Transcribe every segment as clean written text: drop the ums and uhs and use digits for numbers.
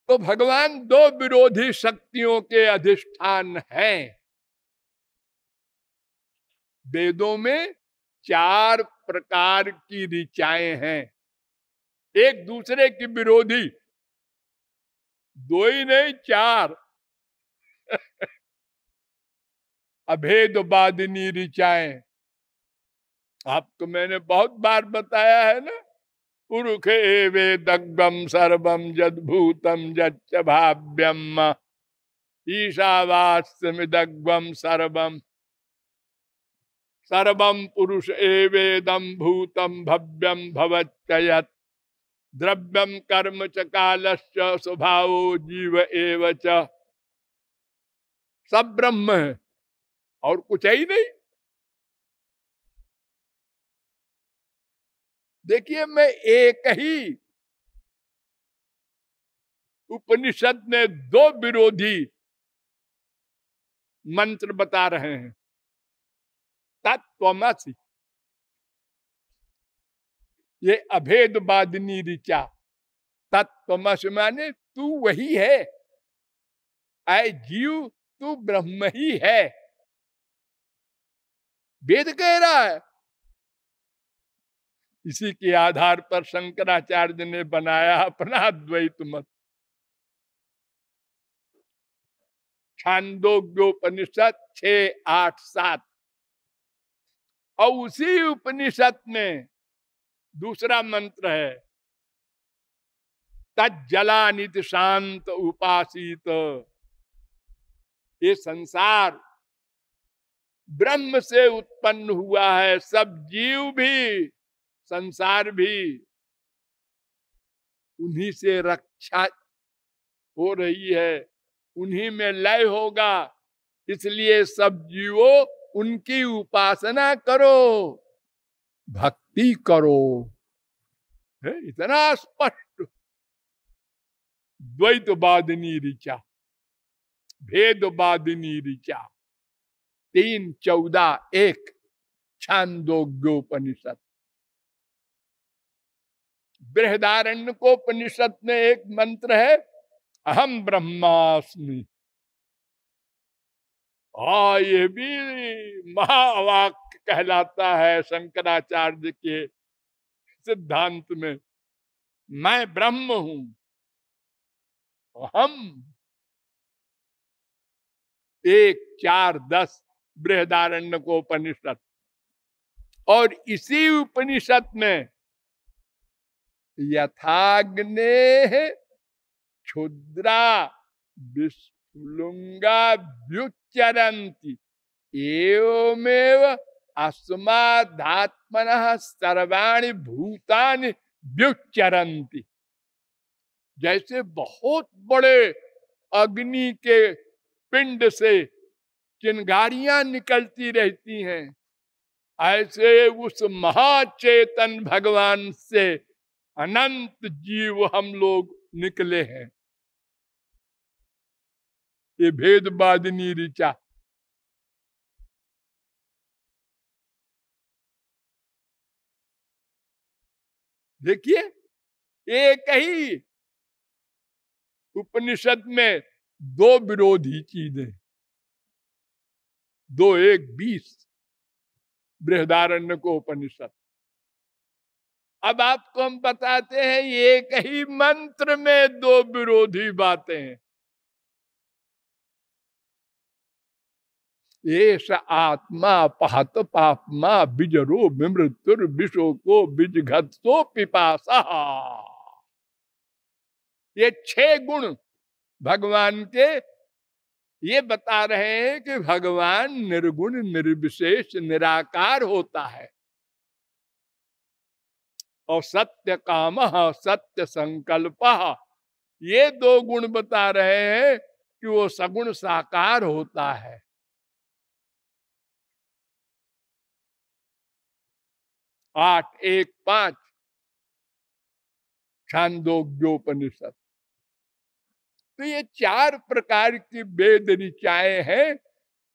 तो भगवान दो विरोधी शक्तियों के अधिष्ठान हैं। वेदों में 4 प्रकार की ऋचाएं हैं, एक दूसरे की विरोधी, 2 ही नहीं 4। अभेदवादिनी ऋचाएं आपको मैंने बहुत बार बताया है ना। पुरुष एवेदग्गम सर्वम जद्भूतम जच्च भाव्यम ईशावास्यमिदग्गम सर्वम सर्वम पुरुष एवेदम भूतम भव्यम भवत्ययत् द्रव्यम कर्म च कालश्च स्वभावो जीव एव च। सब ब्रह्म है और कुछ है ही नहीं। देखिए, मैं एक ही उपनिषद में 2 विरोधी मंत्र बता रहे हैं। तत्त्वमसि, ये अभेदवादिनी ऋचा। तत्त्वमसि माने तू वही है, ऐ जीव तू ब्रह्म ही है, वेद कह रहा है। इसी के आधार पर शंकराचार्य ने बनाया अपना अद्वैत मत। छांदोग्योपनिषद 6, 8, 7। और उसी उपनिषद में दूसरा मंत्र है, तज्जलानित शांत उपासित। ये संसार ब्रह्म से उत्पन्न हुआ है, सब जीव भी संसार भी उन्हीं से रक्षा हो रही है, उन्हीं में लय होगा। इसलिए सब जीवों उनकी उपासना करो, भक्ति करो। है इतना स्पष्ट। द्वैतवादिनी ऋचा, भेदवादिनी ऋचा। 3, 14, 1 छांदोग्योपनिषद। बृहदारण्यकोपनिषद में एक मंत्र है, अहम ब्रह्मास्मि। ये भी महावाक्य कहलाता है शंकराचार्य के सिद्धांत में। मैं ब्रह्म हूं, हम। 1, 4, 10 बृहदारण्यकोपनिषद। और इसी उपनिषद में यथाग्ने क्षुद्रा विस्फुलिंगा व्युच्चरन्ति एवमेव अस्मादात्मनः सर्वाणि भूतानि व्युच्चरन्ति। जैसे बहुत बड़े अग्नि के पिंड से चिंगारियां निकलती रहती हैं, ऐसे उस महाचेतन भगवान से अनंत जीव हम लोग निकले हैं। ये भेदवादिनी ऋचा। देखिए, एक ही उपनिषद में 2 विरोधी चीजें। 2, 1, 20 बृहदारण्य को उपनिषद। अब आपको हम बताते हैं, एक ही मंत्र में 2 विरोधी बातें हैं। एष आत्मा पहत पापमा बिजरो विमृत्युर विशोको बिजघत्सो पिपासा। ये 6 गुण भगवान के ये बता रहे हैं कि भगवान निर्गुण निर्विशेष निराकार होता है। और सत्य काम सत्य संकल्प, ये 2 गुण बता रहे हैं कि वो सगुण साकार होता है। 8, 1, 5 छांदोग्योपनिषद। तो ये 4 प्रकार की वेद ऋचाएं हैं।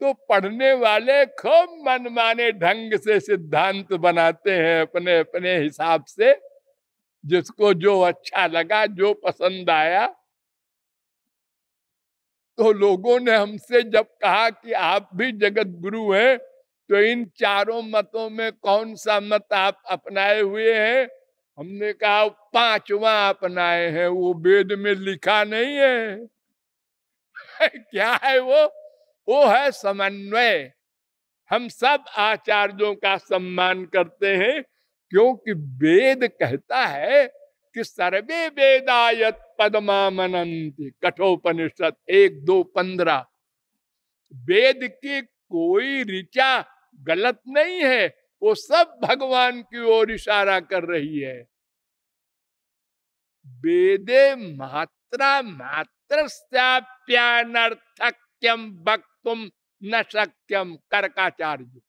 तो पढ़ने वाले खूब मनमाने ढंग से सिद्धांत बनाते हैं अपने अपने हिसाब से, जिसको जो अच्छा लगा, जो पसंद आया। तो लोगों ने हमसे जब कहा कि आप भी जगत गुरु हैं, तो इन चारों मतों में कौन सा मत आप अपनाए हुए हैं? हमने कहा 5वां अपनाए हैं, वो वेद में लिखा नहीं है। क्या है वो है समन्वय। हम सब आचार्यों का सम्मान करते हैं, क्योंकि वेद कहता है कि सर्वे वेदायत पद्मामनन्ति, कठोपनिषद 1-2-15। वेद की कोई ऋचा गलत नहीं है, वो सब भगवान की ओर इशारा कर रही है। वेदे मात्रा मात्र प्यानर्थक्यम वक्तुम न शक्यम, कर्काचार्य।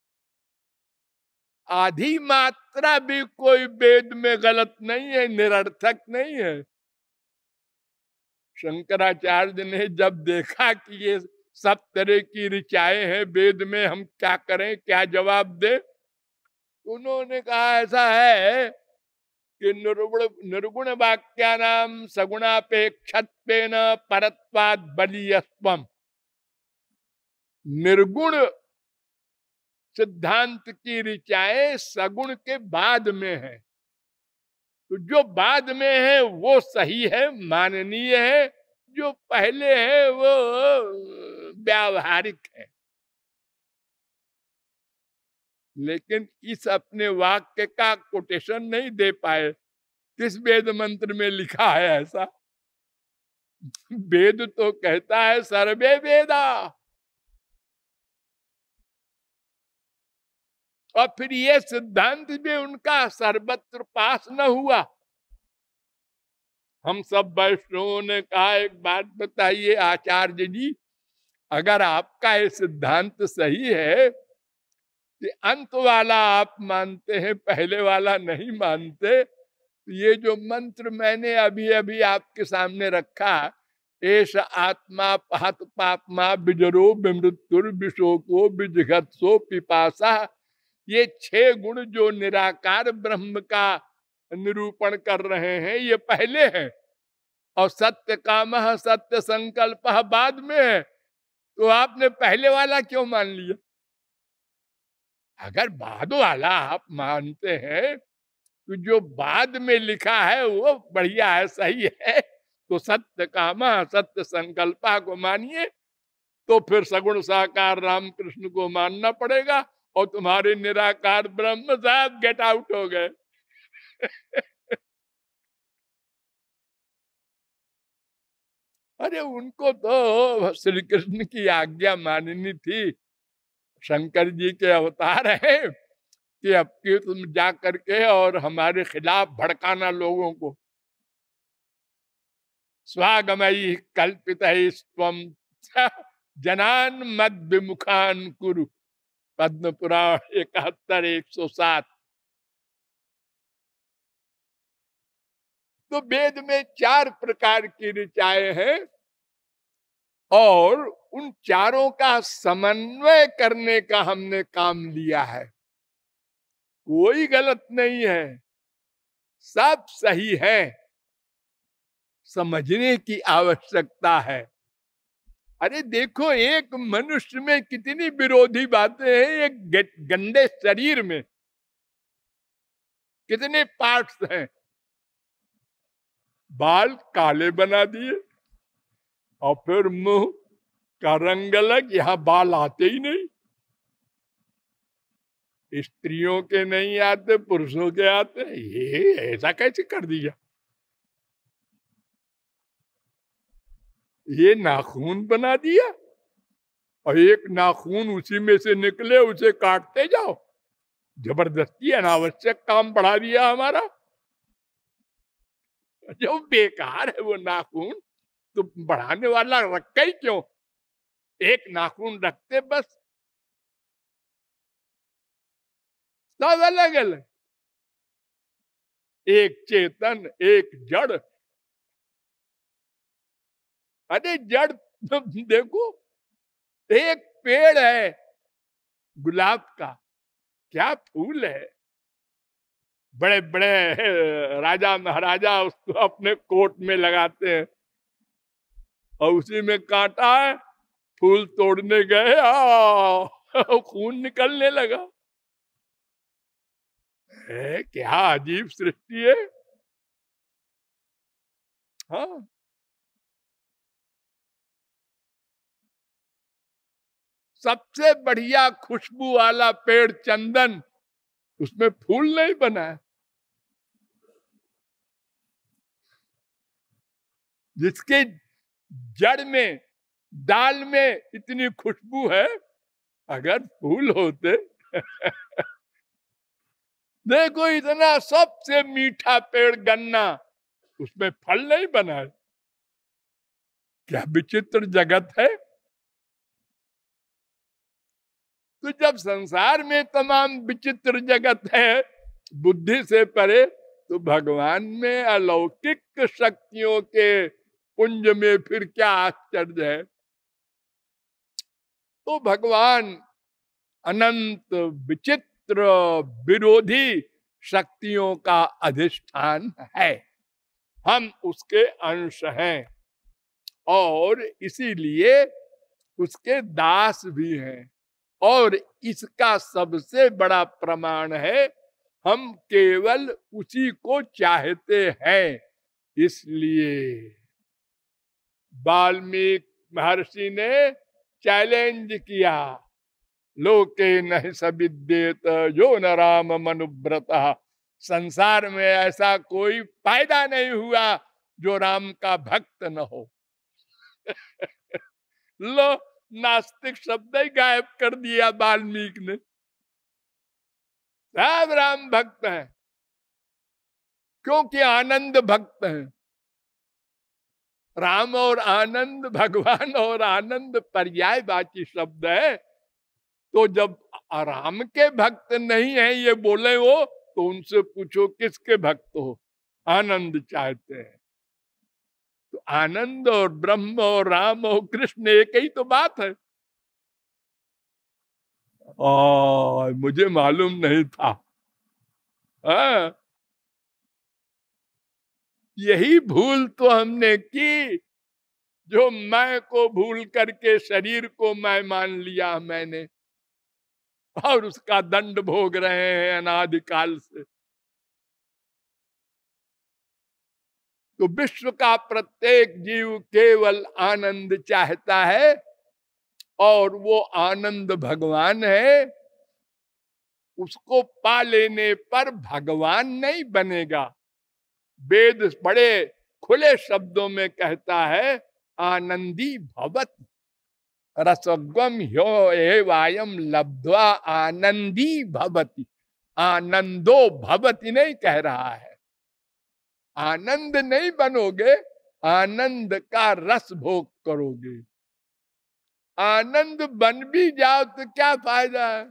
आधी मात्रा भी कोई वेद में गलत नहीं है, निरर्थक नहीं है। शंकराचार्य ने जब देखा कि ये सब तरह की ऋचाएं हैं वेद में, हम क्या करें, क्या जवाब दे, उन्होंने कहा ऐसा है कि निर्गुण वाक्यानाम सगुणापेक्षत्वेन परत्वाद बलीयस्वम। निर्गुण सिद्धांत की ऋचाएं सगुण के बाद में है, तो जो बाद में है वो सही है, माननीय है। जो पहले है वो व्यावहारिक है। लेकिन इस अपने वाक्य का कोटेशन नहीं दे पाए। किस वेद मंत्र में लिखा है ऐसा? वेद तो कहता है सर्वे वेदा, और फिर ये सिद्धांत भी उनका सर्वत्र पास न हुआ। हम सब वैष्णवों ने कहा एक बात बताइए आचार्य जी, अगर आपका ये सिद्धांत सही है कि अंत वाला आप मानते हैं, पहले वाला नहीं मानते, तो ये जो मंत्र मैंने अभी अभी आपके सामने रखा, एष आत्मा पहत पापमा बिजरो विमृत्युर विशोको विजघत्सो पिपासा, ये 6 गुण जो निराकार ब्रह्म का निरूपण कर रहे हैं, ये पहले हैं। और सत्य काम सत्य संकल्प बाद में है। तो आपने पहले वाला क्यों मान लिया? अगर बाद वाला आप मानते हैं तो जो बाद में लिखा है वो बढ़िया है, सही है, तो सत्य काम सत्य संकल्पा को मानिए। तो फिर सगुण साकार रामकृष्ण को मानना पड़ेगा, और तुम्हारे निराकार ब्रह्म साहब गेट आउट हो गए। अरे उनको तो श्री कृष्ण की आज्ञा माननी थी। शंकर जी के अवतार हैं कि अब की तुम जा करके और हमारे खिलाफ भड़काना लोगों को। स्वागमयी कल्पित स्वम जनान मद विमुखान कुरु, पद्म पुराण 71-107। तो वेद में 4 प्रकार की ऋचाएं हैं, और उन चारों का समन्वय करने का हमने काम लिया है। कोई गलत नहीं है, सब सही है। समझने की आवश्यकता है। अरे देखो, एक मनुष्य में कितनी विरोधी बातें हैं। एक गंदे शरीर में कितने पार्ट्स हैं। बाल काले बना दिए, और फिर मुंह का रंग अलग, यहां बाल आते ही नहीं। स्त्रियों के नहीं आते, पुरुषों के आते। ये ऐसा कैसे कर दिया? ये नाखून बना दिया, और एक नाखून उसी में से निकले उसे काटते जाओ। जबरदस्ती अनावश्यक काम बढ़ा दिया हमारा। जो बेकार है वो नाखून, तो बढ़ाने वाला रखा ही क्यों? एक नाखून रखते बस। सब अलग अलग, एक चेतन एक जड़। अरे जड़ देखो, एक पेड़ है गुलाब का, क्या फूल है। बड़े बड़े राजा महाराजा उसको अपने कोट में लगाते हैं, और उसी में कांटा है, फूल तोड़ने गए खून निकलने लगा। क्या अजीब सृष्टि है। हाँ, सबसे बढ़िया खुशबू वाला पेड़ चंदन, उसमें फूल नहीं बना है। जिसके जड़ में, दाल में इतनी खुशबू है, अगर फूल होते देखो इतना सबसे मीठा पेड़ गन्ना, उसमें फल नहीं बना है। क्या विचित्र जगत है। तो जब संसार में तमाम विचित्र जगत है, बुद्धि से परे, तो भगवान में अलौकिक शक्तियों के पुंज में फिर क्या आश्चर्य है। तो भगवान अनंत विचित्र विरोधी शक्तियों का अधिष्ठान है, हम उसके अंश हैं, और इसीलिए उसके दास भी हैं। और इसका सबसे बड़ा प्रमाण है, हम केवल उसी को चाहते हैं। इसलिए वाल्मीकि महर्षि ने चैलेंज किया, लोके नहीं सविद्येत जो न राम मनुव्रतः। संसार में ऐसा कोई पैदा नहीं हुआ जो राम का भक्त न हो। लो, नास्तिक शब्द ही गायब कर दिया वाल्मीकि ने। सब राम भक्त हैं, क्योंकि आनंद भक्त हैं। राम और आनंद, भगवान और आनंद पर्यायवाची शब्द है। तो जब राम के भक्त नहीं है ये बोले वो, तो उनसे पूछो किसके भक्त हो। आनंद चाहते हैं। तो आनंद और ब्रह्म और राम और कृष्ण एक ही तो बात है। मुझे मालूम नहीं था। यही भूल तो हमने की, जो मैं को भूल करके शरीर को मैं मान लिया मैंने, और उसका दंड भोग रहे हैं अनादिकाल से। तो विश्व का प्रत्येक जीव केवल आनंद चाहता है, और वो आनंद भगवान है। उसको पा लेने पर भगवान नहीं बनेगा। वेद बड़े खुले शब्दों में कहता है, आनंदी भवति रसोगम ह्यो एवायम लब्ध्वा आनंदी भवति। आनंदो भवति नहीं कह रहा है। आनंद नहीं बनोगे, आनंद का रस भोग करोगे। आनंद बन भी जाओ तो क्या फायदा है।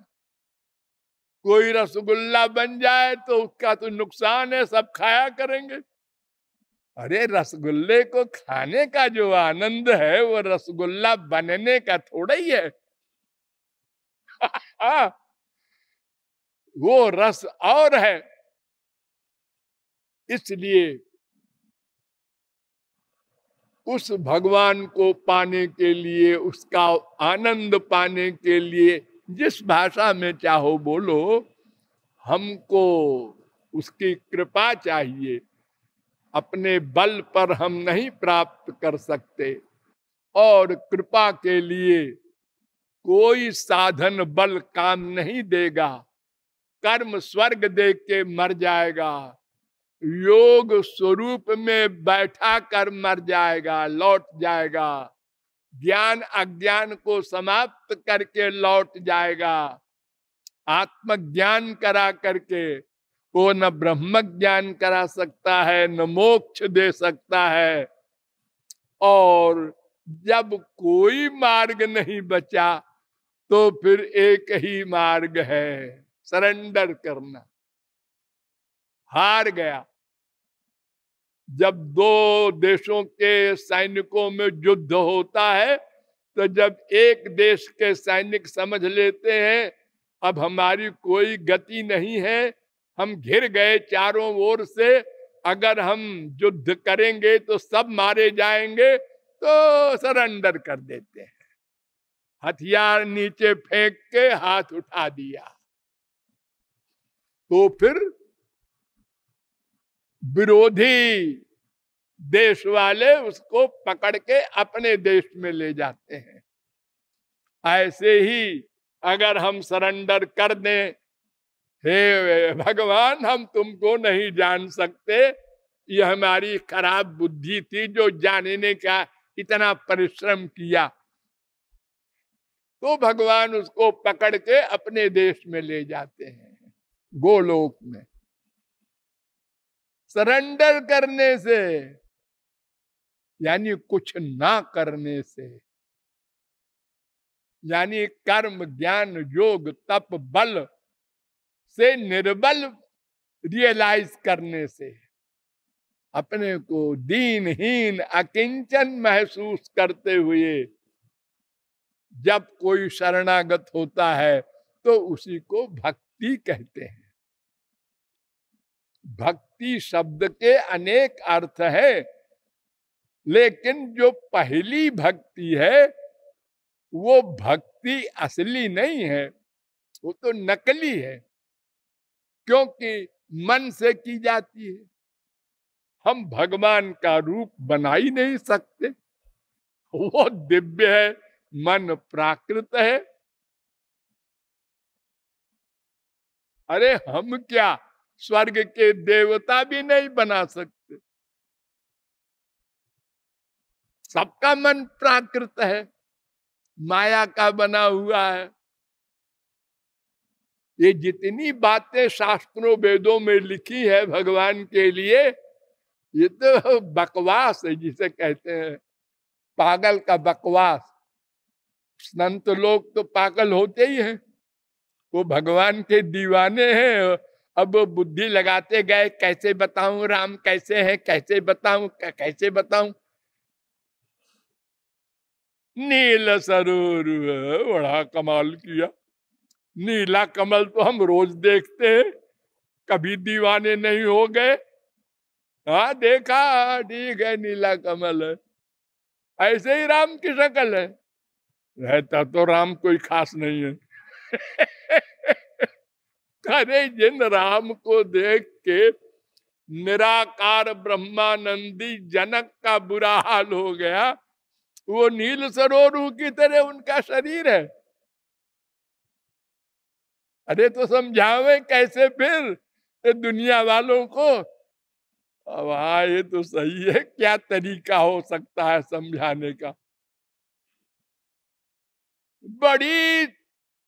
कोई रसगुल्ला बन जाए तो उसका तो नुकसान है, सब खाया करेंगे। अरे रसगुल्ले को खाने का जो आनंद है, वो रसगुल्ला बनने का थोड़ा ही है। वो रस और है। इसलिए उस भगवान को पाने के लिए, उसका आनंद पाने के लिए, जिस भाषा में चाहो बोलो, हमको उसकी कृपा चाहिए। अपने बल पर हम नहीं प्राप्त कर सकते, और कृपा के लिए कोई साधन बल काम नहीं देगा। कर्म स्वर्ग दे के मर जाएगा, योग स्वरूप में बैठा कर मर जाएगा, लौट जाएगा। ज्ञान अज्ञान को समाप्त करके लौट जाएगा। आत्मज्ञान करा करके वो न ब्रह्म ज्ञान करा सकता है, न मोक्ष दे सकता है। और जब कोई मार्ग नहीं बचा, तो फिर एक ही मार्ग है, सरेंडर करना। हार गया। जब दो देशों के सैनिकों में युद्ध होता है तो जब एक देश के सैनिक समझ लेते हैं अब हमारी कोई गति नहीं है, हम घिर गए चारों ओर से, अगर हम युद्ध करेंगे तो सब मारे जाएंगे, तो सरेंडर कर देते हैं। हथियार नीचे फेंक के हाथ उठा दिया। तो फिर विरोधी देश वाले उसको पकड़ के अपने देश में ले जाते हैं। ऐसे ही अगर हम सरेंडर कर दें, हे भगवान हम तुमको नहीं जान सकते, ये हमारी खराब बुद्धि थी जो जानने का इतना परिश्रम किया, तो भगवान उसको पकड़ के अपने देश में ले जाते हैं, गोलोक में। सरेंडर करने से यानी कुछ ना करने से, यानी कर्म ज्ञान योग तप बल से निर्बल रियलाइज करने से, अपने को दीनहीन अकिंचन महसूस करते हुए जब कोई शरणागत होता है तो उसी को भक्ति कहते हैं। भक्ति शब्द के अनेक अर्थ है, लेकिन जो पहली भक्ति है वो भक्ति असली नहीं है, वो तो नकली है, क्योंकि मन से की जाती है। हम भगवान का रूप बना ही नहीं सकते, वो दिव्य है, मन प्राकृत है। अरे हम क्या स्वर्ग के देवता भी नहीं बना सकते, सबका मन प्राकृत है, माया का बना हुआ है। ये जितनी बातें शास्त्रों वेदों में लिखी है भगवान के लिए, ये तो बकवास है, जिसे कहते हैं पागल का बकवास। संत लोग तो पागल होते ही हैं, वो भगवान के दीवाने हैं। अब बुद्धि लगाते गए, कैसे बताऊं राम कैसे हैं, कैसे बताऊं कैसे बताऊं। नील सरोवर बड़ा कमाल किया, नीला कमल तो हम रोज देखते हैं, कभी दीवाने नहीं हो गए। हाँ देखा, ठीक है नीला कमल है, ऐसे ही राम की शक्ल है। रहता तो राम कोई खास नहीं है। अरे जिन राम को देख के निराकार ब्रह्मानंदी जनक का बुरा हाल हो गया, वो नील सरोवर की तरह उनका शरीर है। अरे तो समझावे कैसे फिर दुनिया वालों को। अब हाँ ये तो सही है, क्या तरीका हो सकता है समझाने का। बड़ी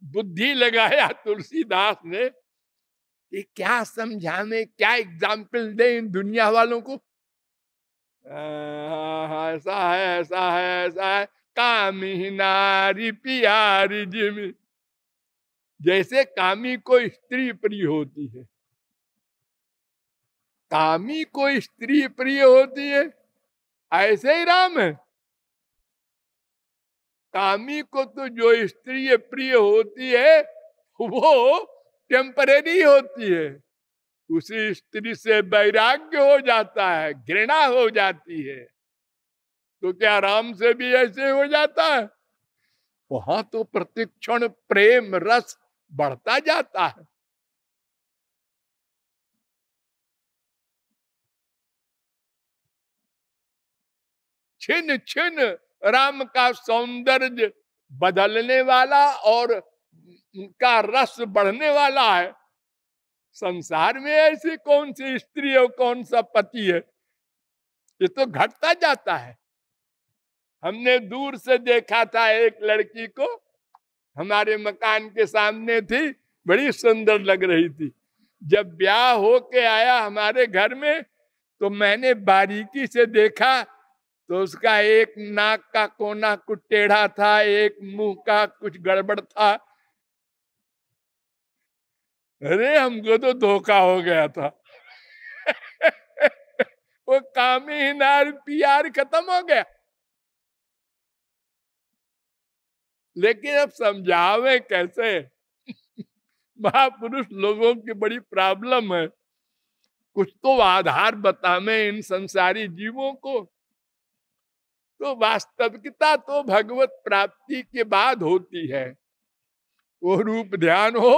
बुद्धि लगाया तुलसीदास ने कि क्या समझाने, क्या एग्जाम्पल दे इन दुनिया वालों को। ऐसा है ऐसा है ऐसा है, कामी नारी प्यारी जिमी, जैसे कामी को स्त्री प्रिय होती है, कामी को स्त्री प्रिय होती है, ऐसे ही राम है। कामी को तो जो स्त्री प्रिय होती है वो टेम्परेरी होती है, उसी स्त्री से वैराग्य हो जाता है, घृणा हो जाती है। तो क्या राम से भी ऐसे हो जाता है? वहां तो प्रतिक्षण प्रेम रस बढ़ता जाता है। छिन छिन राम का सौंदर्य बदलने वाला और उनका रस बढ़ने वाला है। संसार में ऐसी कौन सी स्त्री और कौन सा पति है, ये तो घटता जाता है। हमने दूर से देखा था एक लड़की को, हमारे मकान के सामने थी, बड़ी सुंदर लग रही थी। जब ब्याह हो के आया हमारे घर में तो मैंने बारीकी से देखा तो उसका एक नाक का कोना कुछ टेढ़ा था, एक मुंह का कुछ गड़बड़ था। अरे हमको तो धोखा हो गया था। वो कामीनार प्यार खत्म हो गया। लेकिन अब समझावे कैसे? महापुरुष लोगों की बड़ी प्रॉब्लम है, कुछ तो आधार बतावे इन संसारी जीवों को। तो वास्तविकता तो भगवत प्राप्ति के बाद होती है। वो रूप ध्यान हो,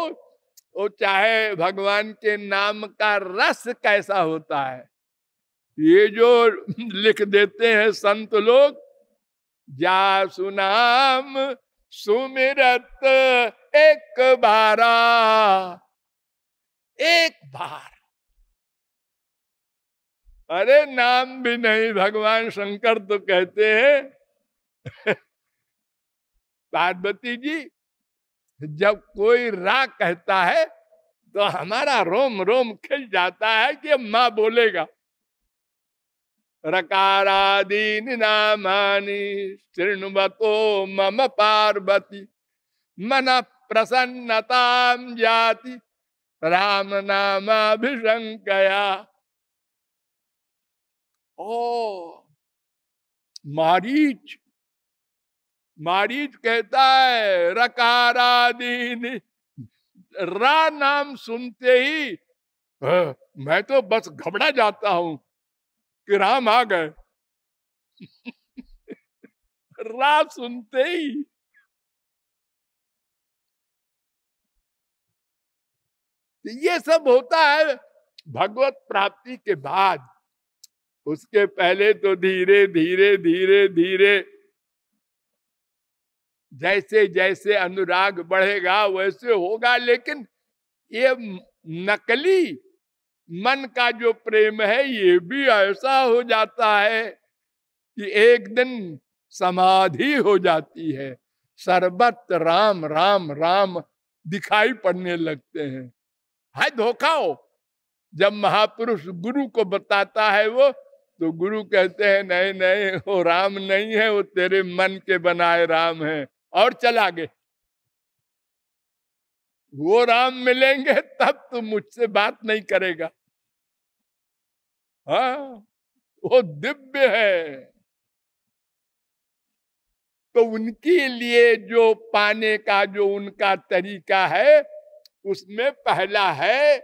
वो चाहे भगवान के नाम का रस कैसा होता है, ये जो लिख देते हैं संत लोग, जा सुनाम सुमिरत एक बारा, एक बार। अरे नाम भी नहीं, भगवान शंकर तो कहते हैं पार्वती जी जब कोई रा कहता है तो हमारा रोम रोम खिल जाता है कि माँ बोलेगा। रकारादीन नामानि शृण्वतो मम पार्वती, मन प्रसन्नताम जाति राम नामाभिशंकया। ओ मारीच, मारीच कहता है रकारादीन, रा नाम सुनते ही मैं तो बस घबरा जाता हूं कि राम आ गए। रा सुनते ही। ये सब होता है भगवत प्राप्ति के बाद। उसके पहले तो धीरे धीरे धीरे धीरे जैसे जैसे अनुराग बढ़ेगा वैसे होगा। लेकिन ये नकली मन का जो प्रेम है ये भी ऐसा हो जाता है कि एक दिन समाधि हो जाती है, सर्वत्र राम राम राम दिखाई पड़ने लगते हैं। है धोखा हो। जब महापुरुष गुरु को बताता है वो, तो गुरु कहते हैं नहीं नहीं वो राम नहीं है, वो तेरे मन के बनाए राम है। और चला गए, वो राम मिलेंगे तब तो मुझसे बात नहीं करेगा। हाँ वो दिव्य है। तो उनके लिए जो पाने का जो उनका तरीका है, उसमें पहला है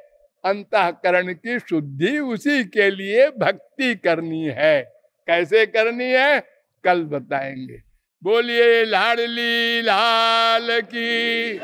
अंतःकरण की शुद्धि। उसी के लिए भक्ति करनी है। कैसे करनी है कल बताएंगे। बोलिए लाडली लाल की।